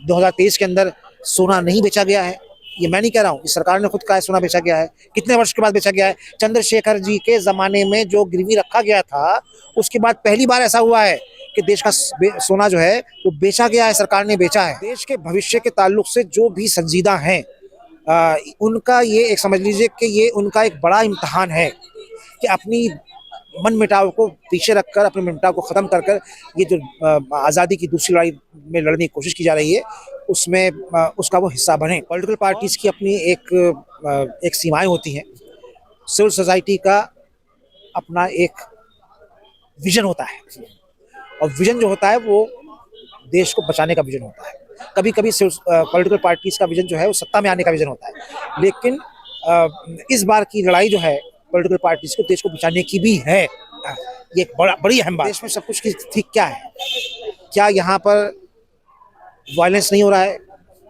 2023 के अंदर सोना नहीं बेचा गया है। ये मैं नहीं कह रहा हूँ, इस सरकार ने खुद कहा है सोना बेचा गया है। कितने वर्ष के बाद बेचा गया है? चंद्रशेखर जी के जमाने में जो गिरवी रखा गया था, उसके बाद पहली बार ऐसा हुआ है कि देश का सोना जो है वो बेचा गया है, सरकार ने बेचा है। देश के भविष्य के ताल्लुक से जो भी संजीदा हैं, उनका ये एक समझ लीजिए कि ये उनका एक बड़ा इम्तहान है कि अपनी मन मिटाव को पीछे रखकर, अपने मिटाव को ख़त्म कर कर ये जो आज़ादी की दूसरी लड़ाई में लड़ने की कोशिश की जा रही है, उसमें उसका वो हिस्सा बने। पॉलिटिकल पार्टीज़ की अपनी एक सीमाएं होती हैं। सिविल सोसाइटी का अपना एक विजन होता है, और विजन जो होता है वो देश को बचाने का विजन होता है। कभी कभी पॉलिटिकल पार्टीज़ का विजन जो है वो सत्ता में आने का विजन होता है, लेकिन इस बार की लड़ाई जो है पॉलिटिकल पार्टीज को देश को बचाने की भी है। ये एक बड़ी अहम बात। देश में सब कुछ की ठीक क्या है? क्या यहाँ पर वायलेंस नहीं हो रहा है?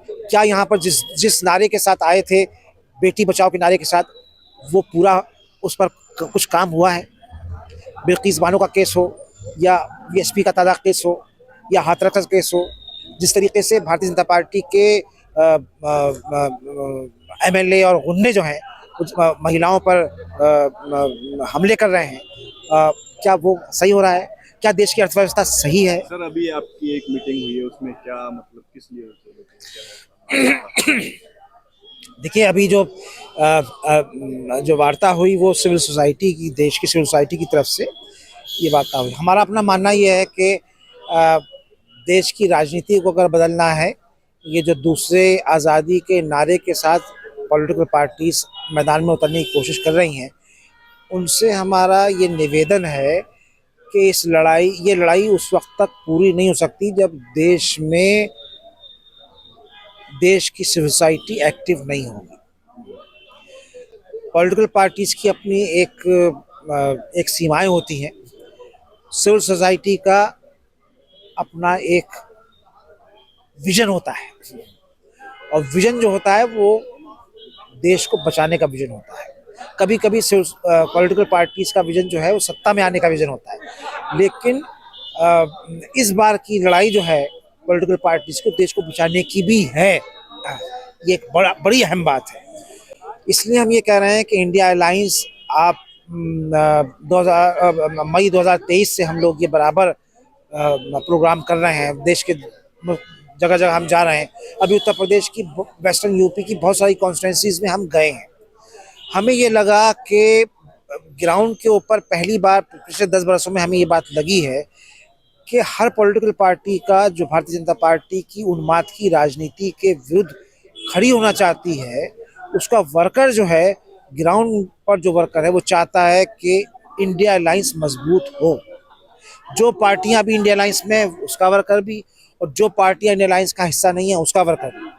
क्या यहाँ पर जिस नारे के साथ आए थे, बेटी बचाओ के नारे के साथ, वो पूरा उस पर कुछ काम हुआ है? बिल्किस बानो का केस हो, या बीएसपी का ताज़ा केस हो, या हाथरस का केस हो, जिस तरीके से भारतीय जनता पार्टी के एमएलए और गुंडे जो हैं महिलाओं पर हमले कर रहे हैं, क्या वो सही हो रहा है? क्या देश की अर्थव्यवस्था सही है? सर, अभी आपकी एक मीटिंग हुई है, उसमें क्या मतलब किस लिए देखिए, अभी जो वार्ता हुई वो सिविल सोसाइटी की, देश की सिविल सोसाइटी की तरफ से ये वार्ता हुई। हमारा अपना मानना ये है कि देश की राजनीति को अगर बदलना है, ये जो दूसरे आज़ादी के नारे के साथ पॉलिटिकल पार्टीज मैदान में उतरने की कोशिश कर रही हैं, उनसे हमारा ये निवेदन है कि ये लड़ाई उस वक्त तक पूरी नहीं हो सकती जब देश की सिविल सोसाइटी एक्टिव नहीं होगी। पॉलिटिकल पार्टीज की अपनी एक सीमाएं होती हैं। सिविल सोसाइटी का अपना एक विजन होता है, और विजन जो होता है वो देश को बचाने का विजन होता है। कभी कभी पॉलिटिकल पार्टीज का विजन जो है वो सत्ता में आने का विजन होता है, लेकिन इस बार की लड़ाई जो है पॉलिटिकल पार्टीज को देश को बचाने की भी है। ये एक बड़ी अहम बात है। इसलिए हम ये कह रहे हैं कि इंडिया अलायंस, आप मई 2023 से हम लोग ये बराबर प्रोग्राम कर रहे हैं। देश के जगह जगह हम जा रहे हैं। अभी उत्तर प्रदेश की, वेस्टर्न यूपी की बहुत सारी कॉन्स्टिट्यूंसीज में हम गए हैं। हमें ये लगा कि ग्राउंड के ऊपर पहली बार पिछले 10 वर्षों में हमें ये बात लगी है कि हर पॉलिटिकल पार्टी का, जो भारतीय जनता पार्टी की उन्माद की राजनीति के विरुद्ध खड़ी होना चाहती है, उसका वर्कर जो है, ग्राउंड पर जो वर्कर है, वो चाहता है कि इंडिया अलायंस मजबूत हो। जो पार्टियां अभी इंडिया अलायंस में, उसका वर्कर भी, और जो पार्टियां इंडिया अलायंस का हिस्सा नहीं है, उसका वर्कर भी।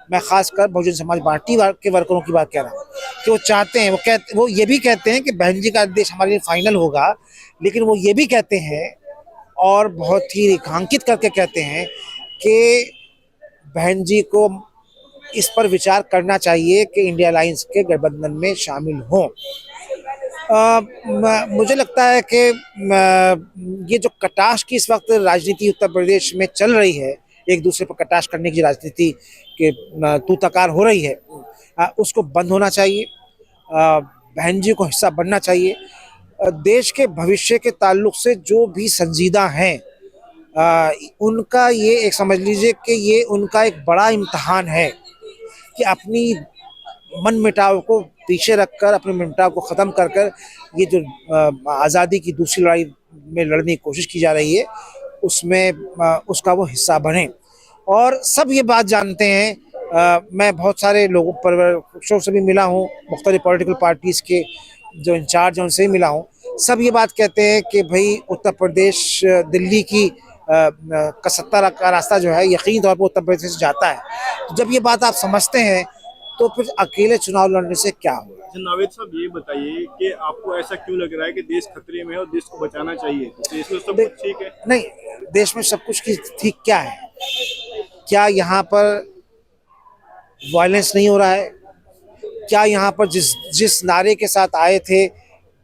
मैं खासकर बहुजन समाज पार्टी के वर्करों की बात कह रहा हूँ कि वो चाहते हैं, वो ये भी कहते हैं कि बहन जी का आदेश हमारे लिए फाइनल होगा, लेकिन वो ये भी कहते हैं और बहुत ही रेखांकित करके कहते हैं कि बहन जी को इस पर विचार करना चाहिए कि इंडिया अलायंस के गठबंधन में शामिल हों। मुझे लगता है कि ये जो कटाश की इस वक्त राजनीति उत्तर प्रदेश में चल रही है, एक दूसरे पर कटाश करने की राजनीति के तूताकार हो रही है, उसको बंद होना चाहिए। बहन जी को हिस्सा बनना चाहिए। देश के भविष्य के ताल्लुक से जो भी संजीदा हैं, उनका ये एक समझ लीजिए कि ये उनका एक बड़ा इम्तहान है कि अपनी मन मिटाव को पीछे रखकर, अपने मिटाव को ख़त्म कर कर ये जो आज़ादी की दूसरी लड़ाई में लड़ने की कोशिश की जा रही है, उसमें उसका वो हिस्सा बने। और सब ये बात जानते हैं। मैं बहुत सारे लोगों पर से भी मिला हूँ, मुख्तलिफ पॉलिटिकल पार्टीज़ के जो इंचार्ज हैं उनसे भी मिला हूँ। सब ये बात कहते हैं कि भाई उत्तर प्रदेश, दिल्ली की का सत्ता का रास्ता जो है यकीनी तौर पर उत्तर प्रदेश से जाता है। तो जब ये बात आप समझते हैं, तो फिर अकेले चुनाव लड़ने से क्या होगा? नावेद साहब, ये बताइए कि आपको ऐसा क्यों लग रहा है कि देश खतरे में है और देश को बचाना चाहिए? तो देश में सब कुछ ठीक है? नहीं, देश में सब कुछ की ठीक क्या है? क्या यहाँ पर वायलेंस नहीं हो रहा है? क्या यहाँ पर जिस नारे के साथ आए थे,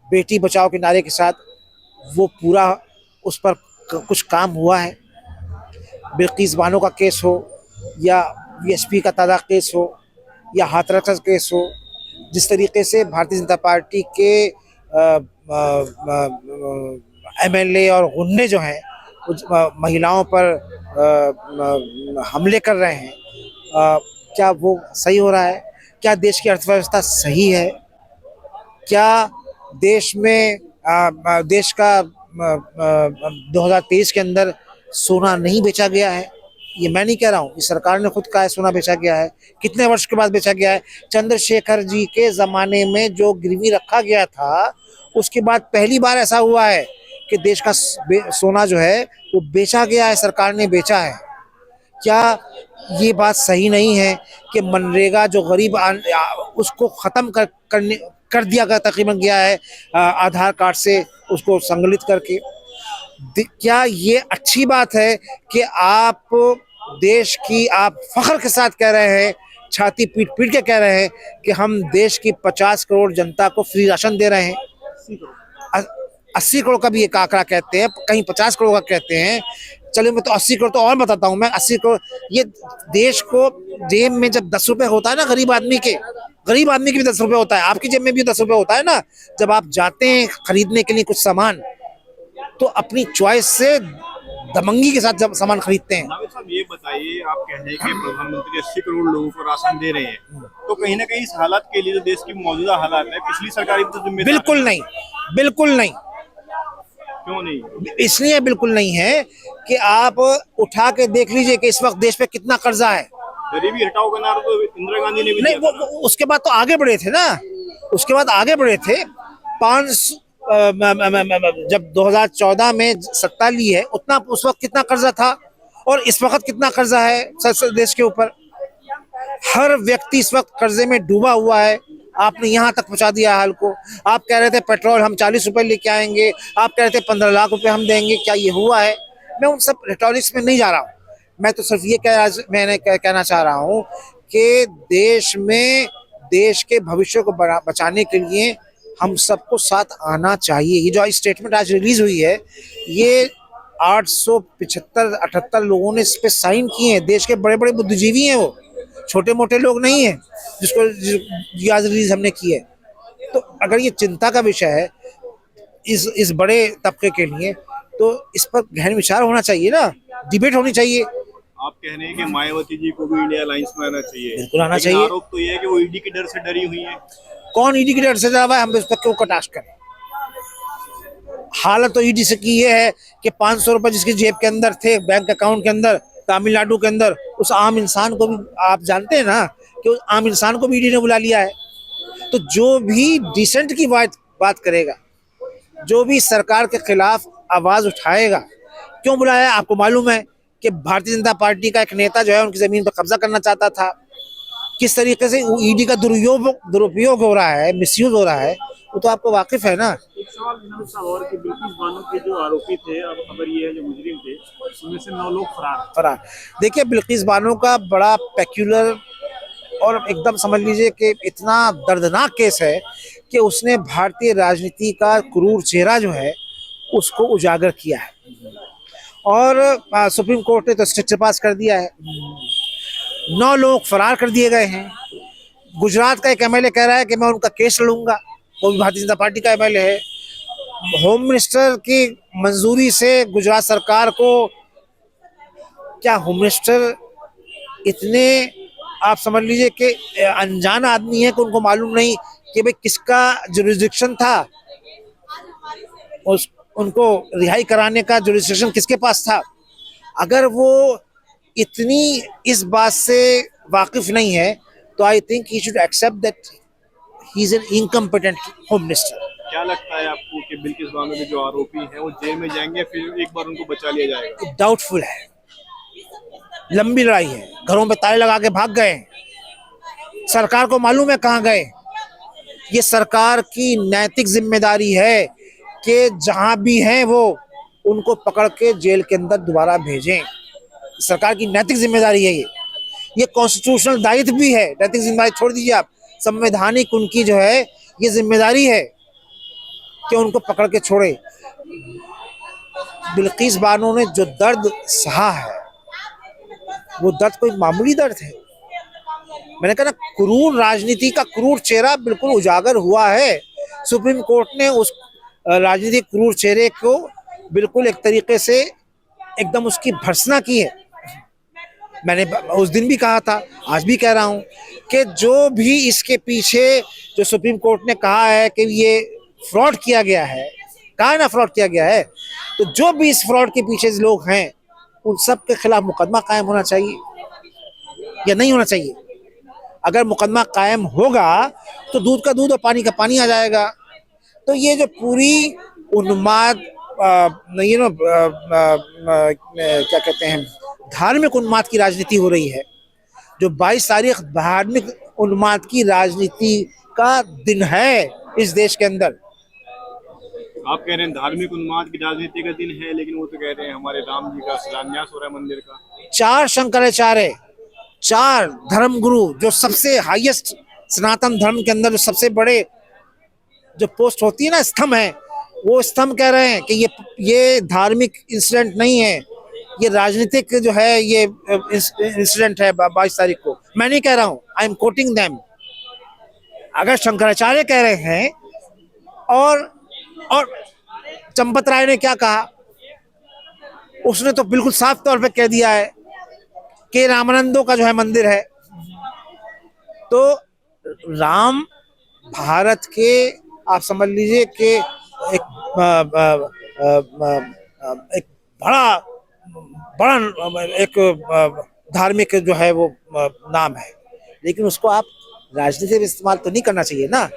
बेटी बचाओ के नारे के साथ, वो पूरा उस पर कुछ काम हुआ है? बिल्किस बानो का केस हो, या वीएसपी का ताज़ा केस हो या हाथरस का केस हो, जिस तरीके से भारतीय जनता पार्टी के एमएलए और गुंडे जो हैं महिलाओं पर हमले कर रहे हैं, क्या वो सही हो रहा है? क्या देश की अर्थव्यवस्था सही है? क्या देश में देश का 2023 के अंदर सोना नहीं बेचा गया है? ये मैं नहीं कह रहा हूँ, इस सरकार ने खुद कहा है सोना बेचा गया है। कितने वर्ष के बाद बेचा गया है? चंद्रशेखर जी के ज़माने में जो गिरवी रखा गया था, उसके बाद पहली बार ऐसा हुआ है कि देश का सोना जो है वो बेचा गया है, सरकार ने बेचा है। क्या ये बात सही नहीं है कि मनरेगा जो गरीब उसको ख़त्म कर दिया गया, तकरीबन गया है आधार कार्ड से उसको संकलित करके? क्या ये अच्छी बात है कि आप देश की आप फख्र के साथ कह रहे हैं, छाती पीट पीट के कह रहे हैं कि हम देश की 50 करोड़ जनता को फ्री राशन दे रहे हैं? 80 करोड़ का भी एक आंकड़ा कहते हैं, कहीं 50 करोड़ का कहते हैं। चलिए मैं तो 80 करोड़ तो और बताता हूँ मैं। 80 करोड़ ये देश को जेब में जब 10 रुपए होता है ना, गरीब आदमी के भी 10 रुपए होता है, आपकी जेब में भी 10 रुपए होता है ना। जब आप जाते हैं खरीदने के लिए कुछ सामान, तो अपनी चॉइस से दमंगी के साथ जब सामान खरीदते हैं। नाविद साहब ये बताइए, आप कह रहे हैं कि प्रधानमंत्री 80 करोड़ लोगों को राशन दे रहे हैं, तो कहीं ना कहीं इस हालात के लिए जो देश की मौजूदा हालात है, पिछली सरकार भी तो जिम्मेदार है। बिल्कुल नहीं, बिल्कुल नहीं। क्यों नहीं? इसलिए बिल्कुल नहीं है कि आप उठा के देख लीजिए कि इस वक्त देश पे कितना कर्जा है। गरीबी हटाओ का नारा तो इंदिरा गांधी ने भी नहीं, दिया था। वो उसके बाद तो आगे बढ़े थे ना, उसके बाद आगे बढ़े थे। 5 जब 2014 में सत्ता ली है, उतना उस वक्त कितना कर्जा था और इस वक्त कितना कर्जा है देश के ऊपर? हर व्यक्ति इस वक्त कर्जे में डूबा हुआ है। आपने यहाँ तक पहुंचा दिया हाल को। आप कह रहे थे पेट्रोल हम 40 रुपए लेके आएंगे, आप कह रहे थे 15 लाख रुपए हम देंगे, क्या ये हुआ है? मैं उन सब रिटॉरिक्स में नहीं जा रहा हूँ। मैं तो सिर्फ ये कहना चाह रहा हूँ कि देश के भविष्य को बचाने के लिए हम सबको साथ आना चाहिए। ये जो स्टेटमेंट आज रिलीज हुई है, ये 875-78 लोगों ने इस पे साइन किए हैं। देश के बड़े बड़े बुद्धिजीवी हैं, वो छोटे मोटे लोग नहीं हैं जिसको आज रिलीज हमने की है। तो अगर ये चिंता का विषय है इस बड़े तबके के लिए, तो इस पर गहन विचार होना चाहिए ना, डिबेट होनी चाहिए। आप कह रहे हैं कि मायावती जी को भी इंडिया अलायंस में आना चाहिए। बिल्कुल आना चाहिए। आरोप तो ये है कि वो ईडी के डर से डरी हुई है। कौन ईडी के डर से डरा हुआ है? हम उस पर क्यों कटाक्ष करें? हालत तो ईडी से की ये है कि 500 रुपए जिसकी जेब के अंदर थे, बैंक अकाउंट के अंदर, तमिलनाडु के अंदर, उस आम इंसान को भी आप जानते हैं ना कि उस आम इंसान को भी ईडी ने बुला लिया है। तो जो भी डिसेंट की बात करेगा, जो भी सरकार के खिलाफ आवाज उठाएगा, क्यों बुलाया? आपको मालूम है कि भारतीय जनता पार्टी का एक नेता जो है उनकी जमीन पर कब्जा करना चाहता था। किस तरीके से ईडी का दुरुपयोग हो रहा है, मिसयूज हो रहा है, वो तो आपको वाकिफ है ना। एक सवाल और कि बिल्किस बानो के जो आरोपी थे, अब खबर ये है जो मुजरिम थे, उनमें से 9 लोग फरार। देखिए, बिल्किस बानो का बड़ा पेक्यूलर और एकदम समझ लीजिए कि इतना दर्दनाक केस है कि उसने भारतीय राजनीति का क्रूर चेहरा जो है उसको उजागर किया है, और सुप्रीम कोर्ट ने तो स्ट्रिक्चर पास कर दिया है। 9 लोग फरार कर दिए गए हैं। गुजरात का एक एमएलए कह रहा है कि मैं उनका केस लड़ूंगा, वो भी भारतीय जनता पार्टी का एमएलए है। होम मिनिस्टर की मंजूरी से गुजरात सरकार को, क्या होम मिनिस्टर इतने आप समझ लीजिए कि अनजान आदमी है कि उनको मालूम नहीं कि भाई किसका जुरिस्डिक्शन था, उनको रिहाई कराने का जुरिस्डिक्शन किसके पास था? अगर वो इतनी इस बात से वाकिफ नहीं है, तो I think he should accept that he is an incompetent home minister. क्या लगता है आपको कि बिल्किस बानो के जो आरोपी हैं वो जेल में जाएंगे, फिर एक बार उनको बचा लिया जाएगा? डाउटफुल है। लंबी लड़ाई है, घरों पे ताले लगा के भाग गए, सरकार को मालूम है कहाँ गए। ये सरकार की नैतिक जिम्मेदारी है कि जहां भी हैं वो उनको पकड़ के जेल के अंदर दोबारा भेजें। सरकार की नैतिक जिम्मेदारी है ये कॉन्स्टिट्यूशनल दायित्व भी है। नैतिक जिम्मेदारी छोड़ दीजिए आप, संवैधानिक उनकी जो है ये जिम्मेदारी है कि उनको पकड़ के छोड़े। बिल्किस बानो ने जो दर्द सहा है वो दर्द कोई मामूली दर्द है। मैंने कहा ना, क्रूर राजनीति का क्रूर चेहरा बिल्कुल उजागर हुआ है। सुप्रीम कोर्ट ने उस राजनीतिक क्रूर चेहरे को बिल्कुल एक तरीके से एकदम उसकी भर्त्सना की है। मैंने उस दिन भी कहा था, आज भी कह रहा हूं कि जो भी इसके पीछे, जो सुप्रीम कोर्ट ने कहा है कि ये फ्रॉड किया गया है, कहा है ना फ्रॉड किया गया है, तो जो भी इस फ्रॉड के पीछे लोग हैं उन सब के खिलाफ मुकदमा कायम होना चाहिए या नहीं होना चाहिए। अगर मुकदमा कायम होगा तो दूध का दूध और पानी का पानी आ जाएगा। तो ये जो पूरी उन्माद क्या कहते हैं, धार्मिक उन्माद की राजनीति हो रही है, जो 22 तारीख धार्मिक उन्माद की राजनीति का दिन है इस देश के अंदर। आप कह रहे हैं धार्मिक उन्माद की राजनीति का दिन है, लेकिन वो तो कह रहे हैं हमारे राम जी का शिलान्यास हो रहा है मंदिर का। 4 शंकराचार्य, 4 धर्मगुरु, जो सबसे हाईएस्ट सनातन धर्म के अंदर जो सबसे बड़े जो पोस्ट होती है ना, स्तंभ है, वो स्तंभ कह रहे हैं कि ये धार्मिक इंसिडेंट नहीं है, ये राजनीतिक जो है ये इंसिडेंट है 22 तारीख को। मैं नहीं कह रहा हूँ, आई एम कोटिंग देम। अगर शंकराचार्य कह रहे हैं और चंपत राय ने क्या कहा, उसने तो बिल्कुल साफ तौर पे कह दिया है कि रामानंदों का जो है मंदिर है। तो राम भारत के, आप समझ लीजिए कि एक बड़ा एक धार्मिक जो है वो नाम है, लेकिन उसको आप राजनीति में इस्तेमाल तो नहीं करना चाहिए ना।